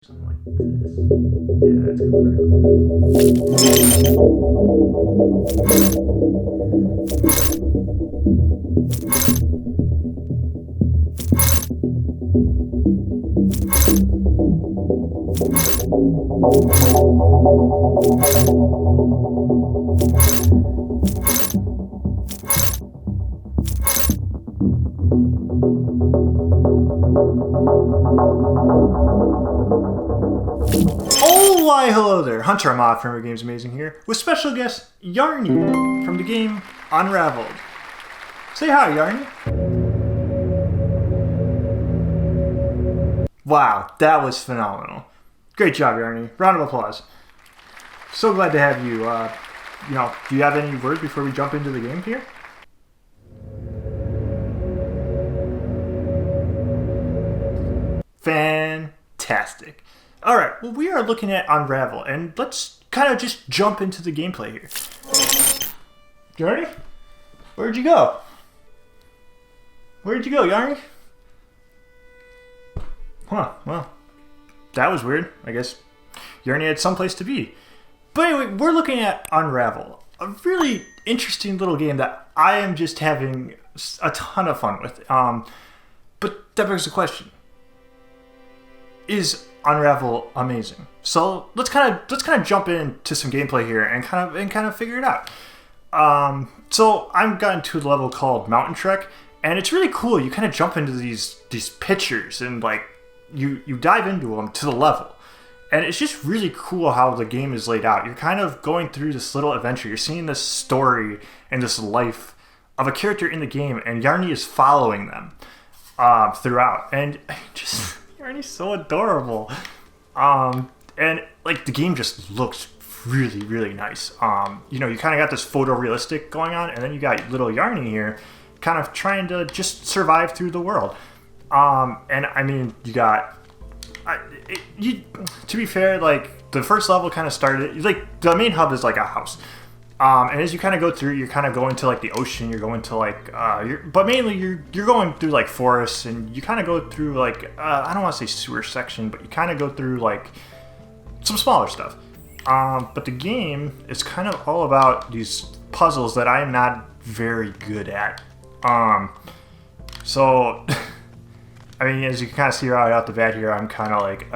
Something like this. Yeah, that's Oh, why hello there, Hunter Ahmad from Games Amazing here, with special guest Yarny from the game Unraveled. Say hi, Yarny. Wow, that was phenomenal. Great job, Yarny. Round of applause. So glad to have you. Do you have any words before we jump into the game here? Fantastic. Alright, well, we are looking at Unravel, and let's kind of just jump into the gameplay here. Yarny? Where'd you go? Where'd you go, Yarny? Huh, well, that was weird. I guess Yarny had someplace to be. But anyway, we're looking at Unravel, a really interesting little game that I am just having a ton of fun with. But that begs the question: is Unravel amazing? So let's kind of jump into some gameplay here and kind of figure it out. So I've gotten to a level called Mountain Trek, and it's really cool. You kind of jump into these pictures and like you dive into them to the level. And it's just really cool how the game is laid out. You're kind of going through this little adventure. You're seeing this story and this life of a character in the game, and Yarny is following them throughout. And just Yarny's so adorable. And like the game just looks really, really nice. You kind of got this photorealistic going on, and then you got little Yarny here kind of trying to just survive through the world. And I mean, you got... to be fair, like the first level kind of started like the main hub is like a house, and as you kind of go through, you're kind of going to like the ocean. You're going to like, but mainly you're going through like forests, and you kind of go through like I don't want to say sewer section, but you kind of go through like some smaller stuff. But the game is kind of all about these puzzles that I am not very good at. So. I mean, as you can kind of see right out the bat here, I'm kind of like,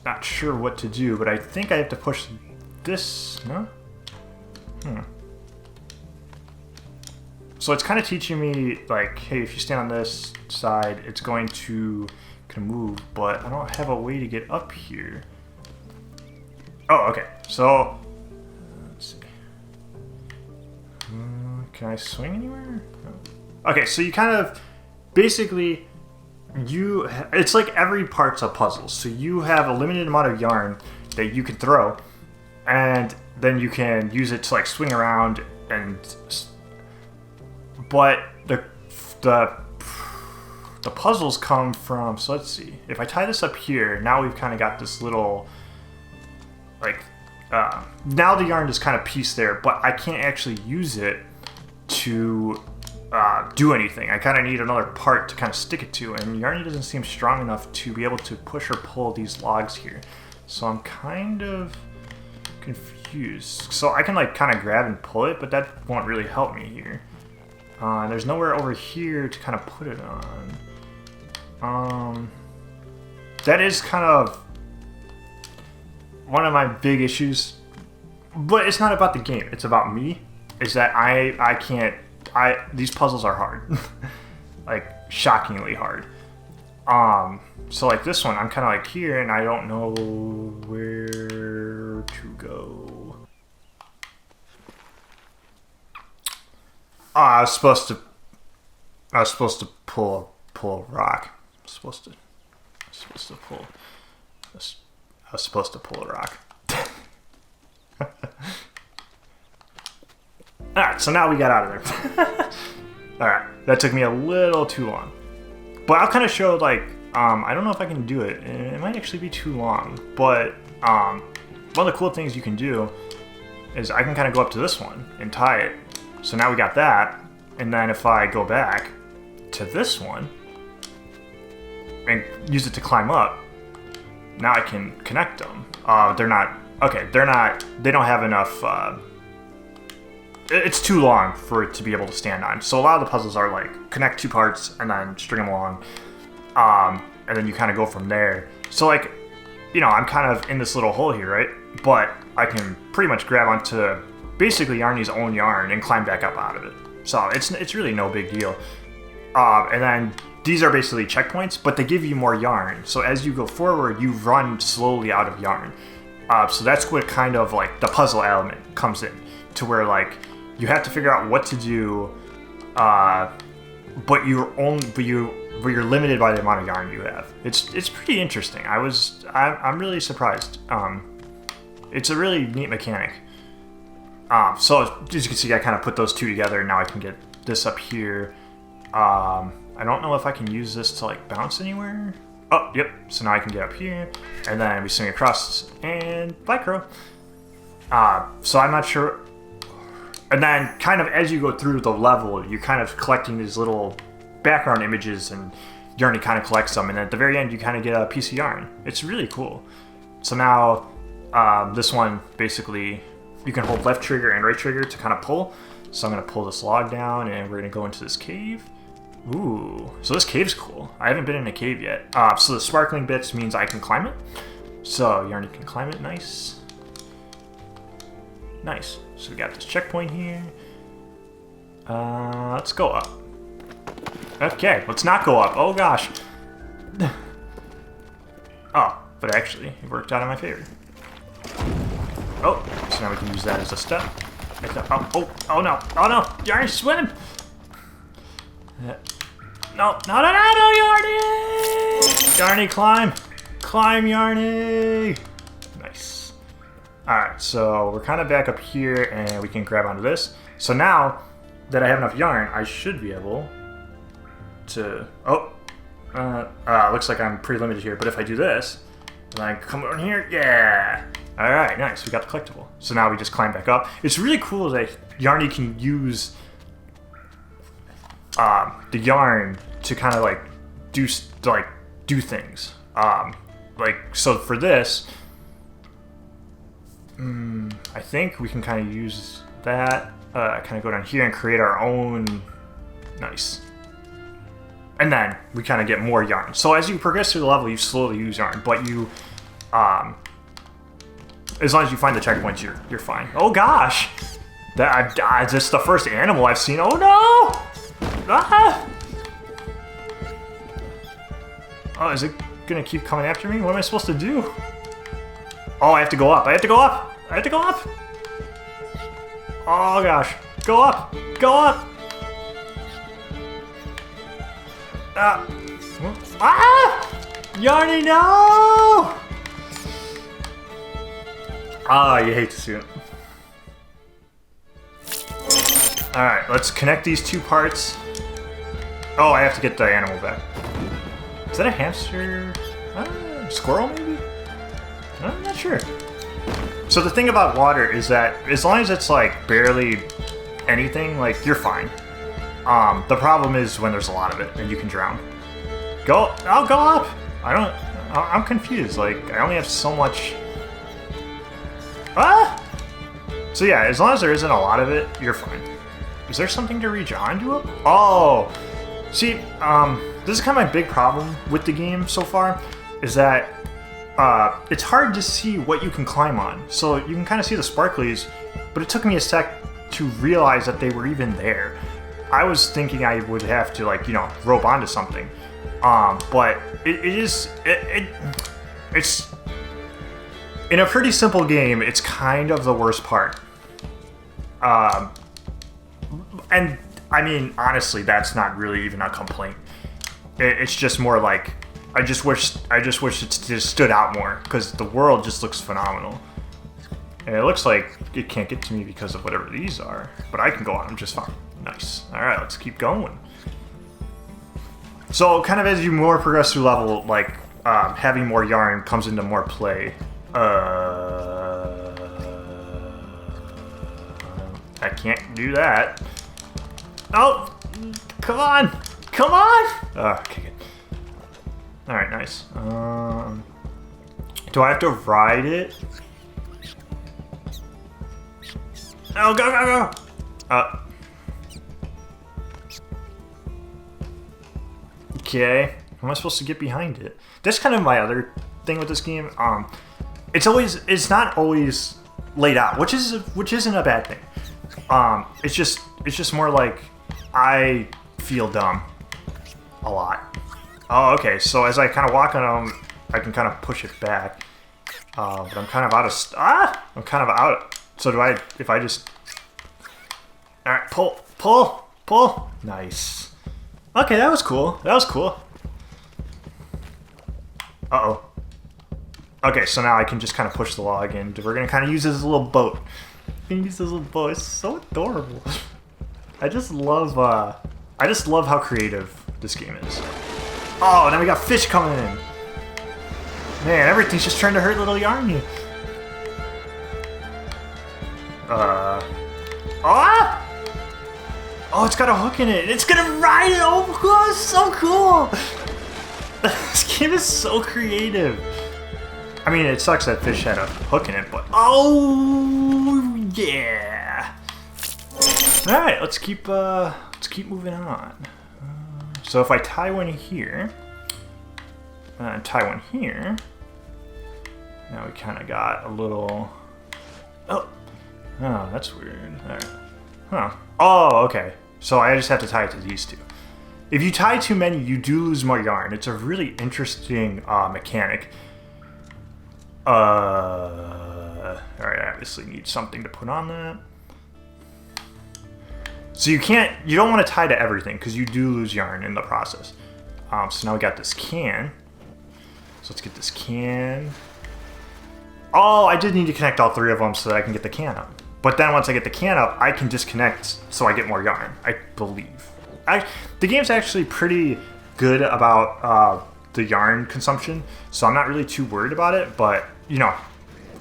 not sure what to do, but I think I have to push this, no? So it's kind of teaching me, like, hey, if you stand on this side, it's going to move, but I don't have a way to get up here. Oh, okay, so, let's see. Can I swing anywhere? No. Okay, so you kind of, basically, it's like every part's a puzzle. So you have a limited amount of yarn that you can throw, and then you can use it to like swing around, but the puzzles come from, so let's see. If I tie this up here, now we've kind of got this little, like, now the yarn is kind of pieced there, but I can't actually use it to do anything. I kind of need another part to kind of stick it to, and Yarny doesn't seem strong enough to be able to push or pull these logs here. So I'm kind of confused. So I can like kind of grab and pull it, but that won't really help me here. There's nowhere over here to kind of put it on. That is kind of one of my big issues, but it's not about the game. It's about me. Is that I can't. These puzzles are hard, like shockingly hard. So like this one, I'm kind of like here, and I don't know where to go. I was supposed to pull a rock. I was supposed to pull a rock. Alright, so now we got out of there. Alright, that took me a little too long. But I'll kind of show, like, I don't know if I can do it. It might actually be too long. But one of the cool things you can do is I can kind of go up to this one and tie it. So now we got that. And then if I go back to this one, and use it to climb up, now I can connect them. They're not, okay, they don't have enough, it's too long for it to be able to stand on. So a lot of the puzzles are like, connect 2 parts and then string them along. And then you kind of go from there. So like, you know, I'm kind of in this little hole here, right? But I can pretty much grab onto basically Yarny's own yarn and climb back up out of it. So it's really no big deal. And then these are basically checkpoints, but they give you more yarn. So as you go forward, you run slowly out of yarn. So that's what kind of like the puzzle element comes in, to where like you have to figure out what to do, but you're limited by the amount of yarn you have. It's pretty interesting. I'm really surprised. It's a really neat mechanic. So as you can see, I kind of put those two together, and now I can get this up here. I don't know if I can use this to like bounce anywhere. Oh, yep. So now I can get up here, and then we swing across, and bye, crow. So I'm not sure. And then kind of as you go through the level, you're kind of collecting these little background images, and Yarny kind of collects them, and at the very end you kind of get a piece of yarn. It's really cool. So now this one, basically you can hold left trigger and right trigger to kind of pull. So I'm going to pull this log down, and we're going to go into this cave. Ooh, so this cave's cool. I haven't been in a cave yet. So the sparkling bits means I can climb it. So Yarny can climb it. Nice. Nice. So we got this checkpoint here. Let's go up. Okay, let's not go up. Oh gosh. Oh, but actually, it worked out in my favor. Oh, so now we can use that as a step. Oh no. Oh no. Yarny, swim! No, Yarny! Yarny, climb! Climb, Yarny! Nice. Alright, so we're kind of back up here, and we can grab onto this. So now that I have enough yarn, I should be able to... looks like I'm pretty limited here, but if I do this, then I come over here, yeah! Alright, nice, we got the collectible. So now we just climb back up. It's really cool that Yarny can use the yarn to kind of like do things. So for this, I think we can kind of use that, kind of go down here and create our own. Nice. And then we kind of get more yarn. So as you progress through the level, you slowly use yarn, but you, as long as you find the checkpoints, you're fine. Oh gosh, that's just the first animal I've seen. Oh no! Ah! Oh, is it gonna keep coming after me? What am I supposed to do? Oh, I have to go up. I have to go up. Oh gosh, go up. Yarny, no! You hate to see it. Alright, let's connect these 2 parts. Oh, I have to get the animal back. Is that a hamster? Squirrel, maybe? I'm not sure. So the thing about water is that as long as it's like barely anything, like you're fine. The problem is when there's a lot of it and you can drown. I'll go up. I'm confused. Like I only have so much. So yeah, as long as there isn't a lot of it, you're fine. Is there something to reach onto it? Oh, see, this is kind of my big problem with the game so far, is that it's hard to see what you can climb on. So you can kind of see the sparklies, but it took me a sec to realize that they were even there. I was thinking I would have to rope onto something, but it's in a pretty simple game. It's kind of the worst part. And I mean, honestly, that's not really even a complaint. It's just more like I just wish it just stood out more, because the world just looks phenomenal. And it looks like it can't get to me because of whatever these are, but I can go on them just fine. Nice. All right, let's keep going. So kind of as you more progress through level, like having more yarn comes into more play. I can't do that. Oh, come on! Okay, good. Alright, nice. Do I have to ride it? Oh, go, go, go! Okay. How am I supposed to get behind it? That's kind of my other thing with this game. It's not always laid out, which isn't a bad thing. It's just more like I feel dumb a lot. Oh, okay. So as I kind of walk on them, I can kind of push it back. But I'm kind of out of I'm kind of out. So if I just all right, pull. Nice. Okay, that was cool. That was cool. Uh-oh. Okay, so now I can just kind of push the log in. We're gonna kind of use this as a little boat. Use this little boat. It's so adorable. I just love how creative this game is. Oh, now we got fish coming in. Man, everything's just trying to hurt little Yarny. Oh, it's got a hook in it. It's gonna ride it. Oh, God, it's so cool. This game is so creative. I mean, it sucks that fish had a hook in it, but oh yeah. All right, let's keep moving on. So if I tie one here, and tie one here, now we kind of got a little. Oh, that's weird. All right. Huh. Oh, okay. So I just have to tie it to these two. If you tie too many, you do lose more yarn. It's a really interesting mechanic. Alright, I obviously need something to put on that. So you don't want to tie to everything because you do lose yarn in the process. So now we got this can. So let's get this can. Oh, I did need to connect all three of them so that I can get the can up. But then once I get the can up, I can disconnect so I get more yarn, I believe. The game's actually pretty good about the yarn consumption, so I'm not really too worried about it, but, you know,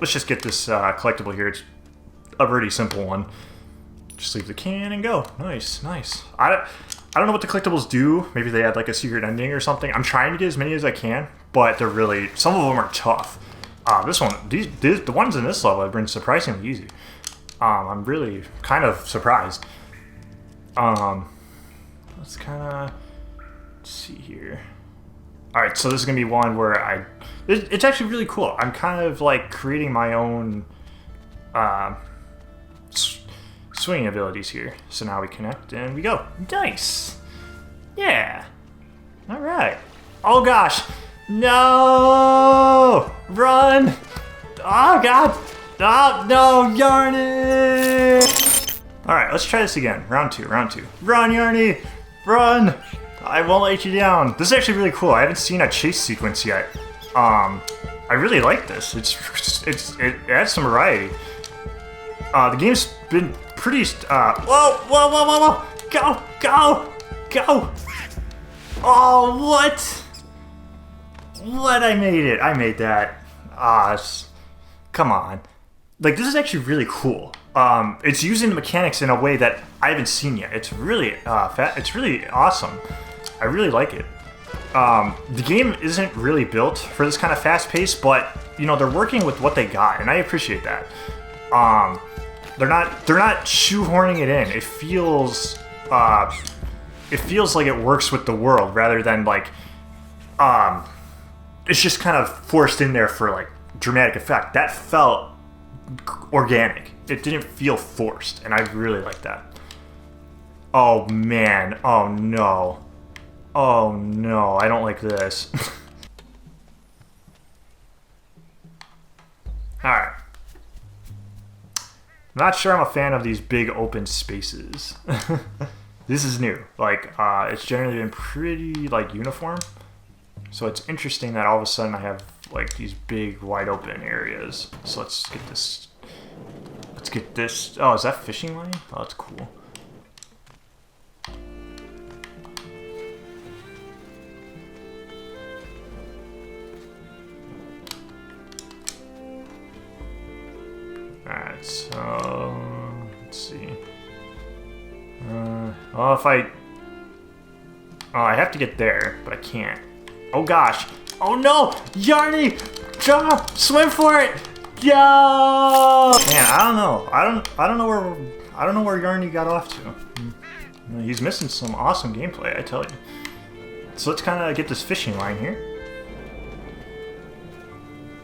let's just get this collectible here. It's a pretty simple one. Just leave the can and go. Nice, nice. I don't know what the collectibles do. Maybe they had like a secret ending or something. I'm trying to get as many as I can, but they're really, some of them are tough. The ones in this level have been surprisingly easy. I'm really kind of surprised. Let's kind of see here. All right, so this is gonna be one where it's actually really cool. I'm kind of like creating my own swinging abilities here. So now we connect and we go. Nice. Yeah. All right. Oh gosh. No. Run. Oh god. Oh no, Yarny. All right, let's try this again. Round two. Run, Yarny. Run. I won't let you down. This is actually really cool. I haven't seen a chase sequence yet. I really like this. It adds some variety. The game's been pretty. Whoa! Go! Oh, what? What? I made it. I made that. Come on. Like, this is actually really cool. It's using the mechanics in a way that I haven't seen yet. It's really it's really awesome. I really like it. The game isn't really built for this kind of fast pace, but you know, they're working with what they got, and I appreciate that. They're not shoehorning it in. It feels like it works with the world rather than like it's just kind of forced in there for like dramatic effect. That felt organic. It didn't feel forced, and I really like that. Oh man. Oh no. Oh no, I don't like this. Alright. Not sure I'm a fan of these big open spaces. This is new. Like, it's generally been pretty, like, uniform. So it's interesting that all of a sudden I have, like, these big, wide open areas. So let's get this. Let's get this. Oh, is that fishing line? Oh, that's cool. Alright, so let's see. Well, if I have to get there, but I can't. Oh gosh. Oh no! Yarny! Jump! Swim for it! Yo! Man, I don't know. I don't know where Yarny got off to. He's missing some awesome gameplay, I tell you. So let's kind of get this fishing line here.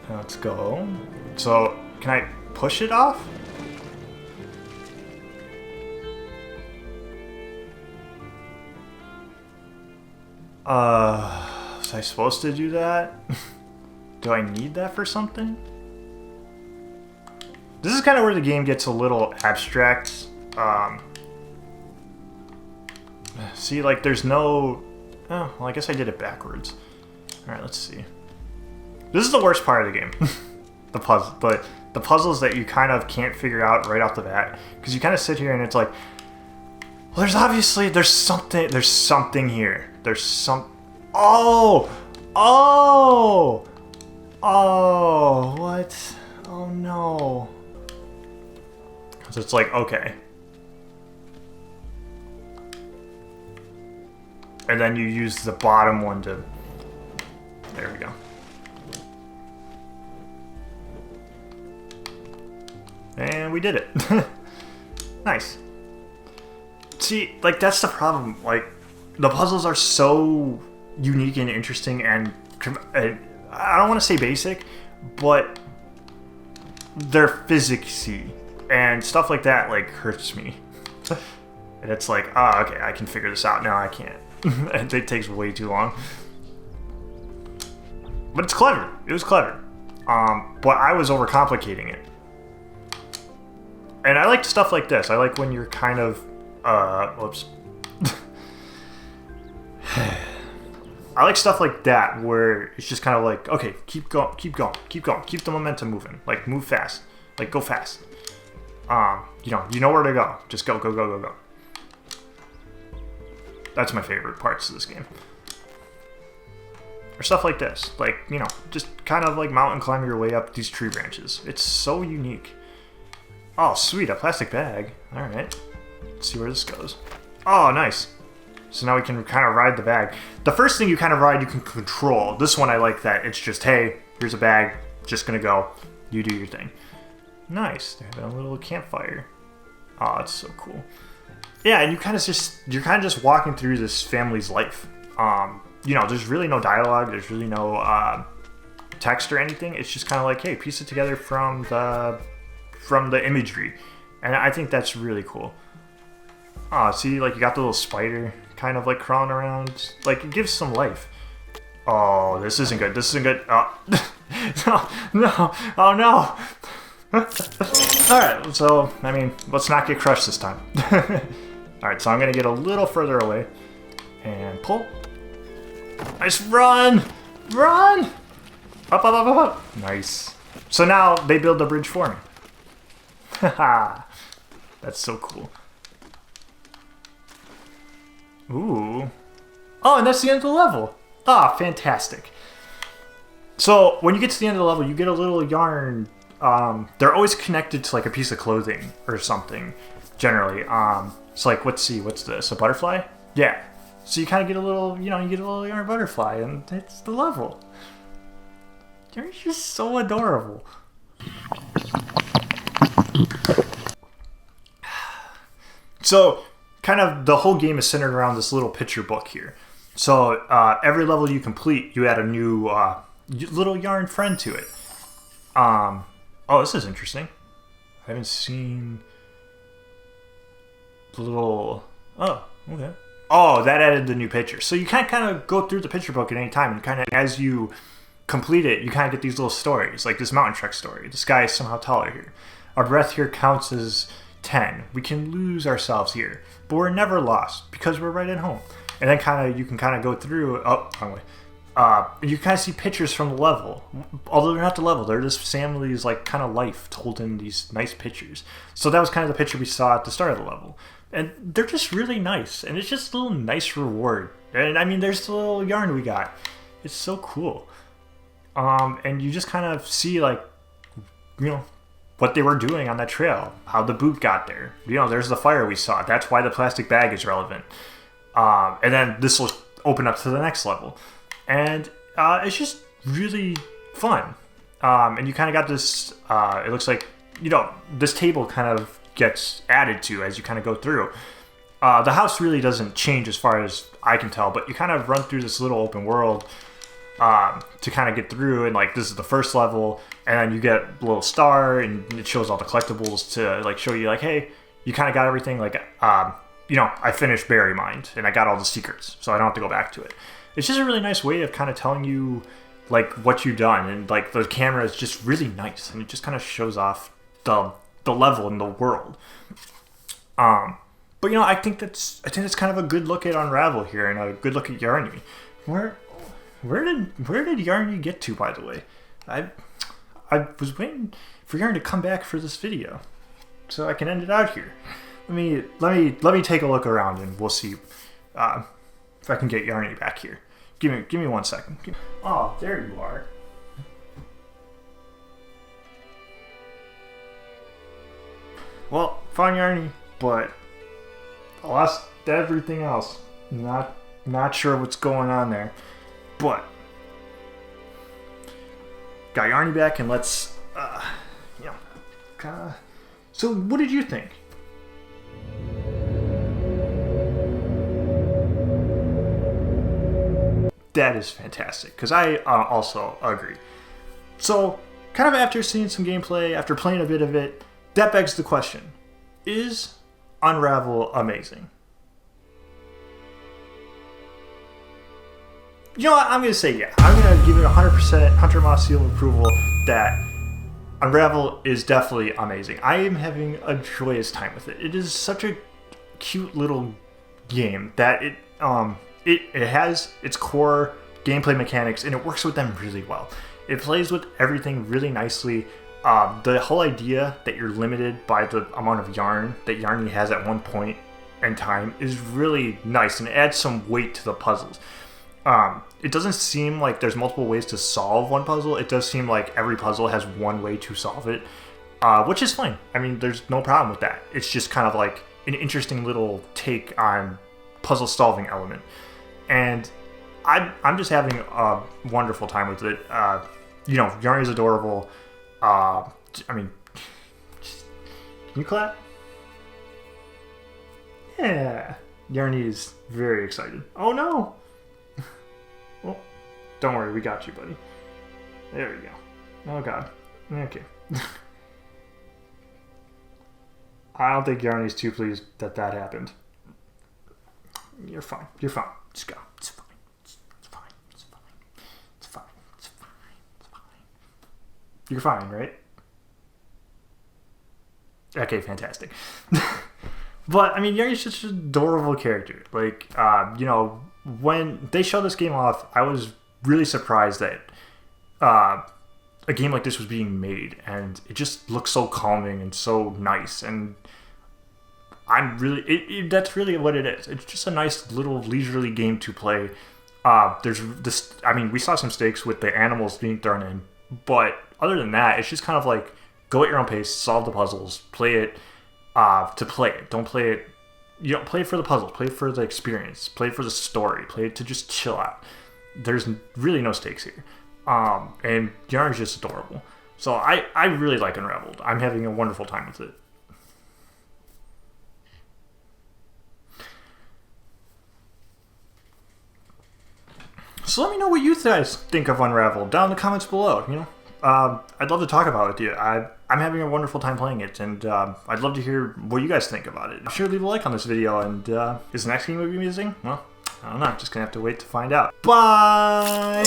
Let's go. So, can I push it off? Was I supposed to do that? Do I need that for something? This is kind of where the game gets a little abstract. See, like, there's no... Oh, well, I guess I did it backwards. Alright, let's see. This is the worst part of the game. The puzzles that you kind of can't figure out right off the bat. Because you kind of sit here and it's like... Well, there's something here. There's some... Oh! Oh! Oh! What? Oh, no. So it's like, okay. And then you use the bottom one to... There we go. And we did it. Nice. See, like, that's the problem. Like, the puzzles are so unique and interesting and I don't want to say basic, but they're physicsy. And stuff like that, like, hurts me. And it's like, ah, okay, I can figure this out. No, I can't. It takes way too long. But it's clever. It was clever. But I was overcomplicating it. And I like stuff like this. I like when you're kind of, whoops. I like stuff like that where it's just kind of like, okay, keep going, keep going, keep going, keep the momentum moving. Like, move fast. Like, go fast. You know where to go. Just go, go, go, go, go. That's my favorite parts of this game. Or stuff like this. Like, you know, just kind of like mountain climb your way up these tree branches. It's so unique. Oh, sweet, a plastic bag. Alright. Let's see where this goes. Oh, nice. So now we can kind of ride the bag. The first thing you kind of ride, you can control. This one, I like that. It's just, hey, here's a bag. Just gonna go. You do your thing. Nice. They have a little campfire. Oh, it's so cool. Yeah, and you're kind of just walking through this family's life. You know, there's really no dialogue. There's really no text or anything. It's just kind of like, hey, piece it together from the imagery, and I think that's really cool. Oh, see, like, you got the little spider kind of like crawling around. Like, it gives some life. Oh, this isn't good. This isn't good. Oh, no, oh no. Alright, so, I mean, let's not get crushed this time. Alright, so I'm gonna get a little further away and pull. Nice, run! Run! Up, up, up, up, up. Nice. So now they build the bridge for me. Haha. That's so cool. Ooh. Oh, and that's the end of the level. Ah, fantastic. So when you get to the end of the level, you get a little yarn. They're always connected to like a piece of clothing or something, generally. It's like, let's see, what's this? A butterfly? Yeah. So you kind of get a little, you know, you get a little yarn butterfly, and it's the level. You're just so adorable. So, kind of the whole game is centered around this little picture book here. So, every level you complete, you add a new little yarn friend to it. Oh, this is interesting. I haven't seen the little... Oh, okay. Oh, that added the new picture. So you can kind of go through the picture book at any time, and kind of as you complete it, you kind of get these little stories, like this mountain trek story. The sky is somehow taller here. Our breath here counts as 10. We can lose ourselves here, but we're never lost because we're right at home. And then kind of you can kind of go through. Oh, wrong way. You kind of see pictures from the level, although they're not the level. They're this family's like kind of life told in these nice pictures. So that was kind of the picture we saw at the start of the level, and they're just really nice. And it's just a little nice reward. And I mean, there's the little yarn we got. It's so cool. And you just kind of see like, you know, what they were doing on that trail, how the boot got there. You know, there's the fire we saw. That's why the plastic bag is relevant. And then this will open up to the next level. and it's just really fun. And you kind of got this, it looks like, this table kind of gets added to as you kind of go through. The house really doesn't change as far as I can tell, but you kind of run through this little open world to kind of get through, and like this is the first level, and then you get a little star, and it shows all the collectibles to like show you like, hey, you kind of got everything. Like, I finished Berry Mind, and I got all the secrets, so I don't have to go back to it. It's just a really nice way of kind of telling you like what you've done, and like the camera is just really nice, and it just kind of shows off the level in the world. But I think that's kind of a good look at Unravel here, and a good look at Yarny. Where did Yarny get to, by the way? I was waiting for Yarny to come back for this video, so I can end it out here. Let me take a look around, and we'll see if I can get Yarny back here. Give me 1 second. Oh, there you are. Well, found Yarny, but I lost everything else. Not sure what's going on there, but got Yarny back, and let's So what did you think? That is fantastic, because I also agree. So kind of after seeing some gameplay, after playing a bit of it, that begs the question: is Unravel amazing? You know what? I'm going to say yeah. I'm going to give it 100% Hunter Moss seal of approval that Unravel is definitely amazing. I am having a joyous time with it. It is such a cute little game that it has its core gameplay mechanics, and it works with them really well. It plays with everything really nicely. The whole idea that you're limited by the amount of yarn that Yarny has at one point in time is really nice, and it adds some weight to the puzzles. It doesn't seem like there's multiple ways to solve one puzzle. It does seem like every puzzle has one way to solve it, which is fine. I mean, there's no problem with that. It's just kind of like an interesting little take on puzzle solving element. And I'm just having a wonderful time with it. Yarny's adorable. I mean, can you clap? Yeah. Yarny is very excited. Oh no! Well, don't worry, we got you, buddy. There we go. Oh god. Okay. I don't think Yarny's too pleased that happened. You're fine. You're fine. Just go. It's fine. It's fine. It's fine. It's fine. It's fine. It's fine. You're fine, right? Okay, fantastic. But, I mean, Yarny's such an adorable character. Like, when they showed this game off, I was really surprised that a game like this was being made, and it just looks so calming and so nice, and I'm really that's really what it is. It's just a nice little leisurely game to play. There's this, I mean, we saw some stakes with the animals being thrown in, but other than that, it's just kind of like go at your own pace, solve the puzzles, play it to play it. Don't play it. You don't play it for the puzzles. Play it for the experience. Play it for the story. Play it to just chill out. There's really no stakes here. And Yarny's just adorable. So I really like Unraveled. I'm having a wonderful time with it. So let me know what you guys think of Unraveled down in the comments below. I'd love to talk about it with you. I'm having a wonderful time playing it, and I'd love to hear what you guys think about it. Be sure to leave a like on this video, and is the next game going to be amazing? Well, I don't know. I'm just going to have to wait to find out. Bye!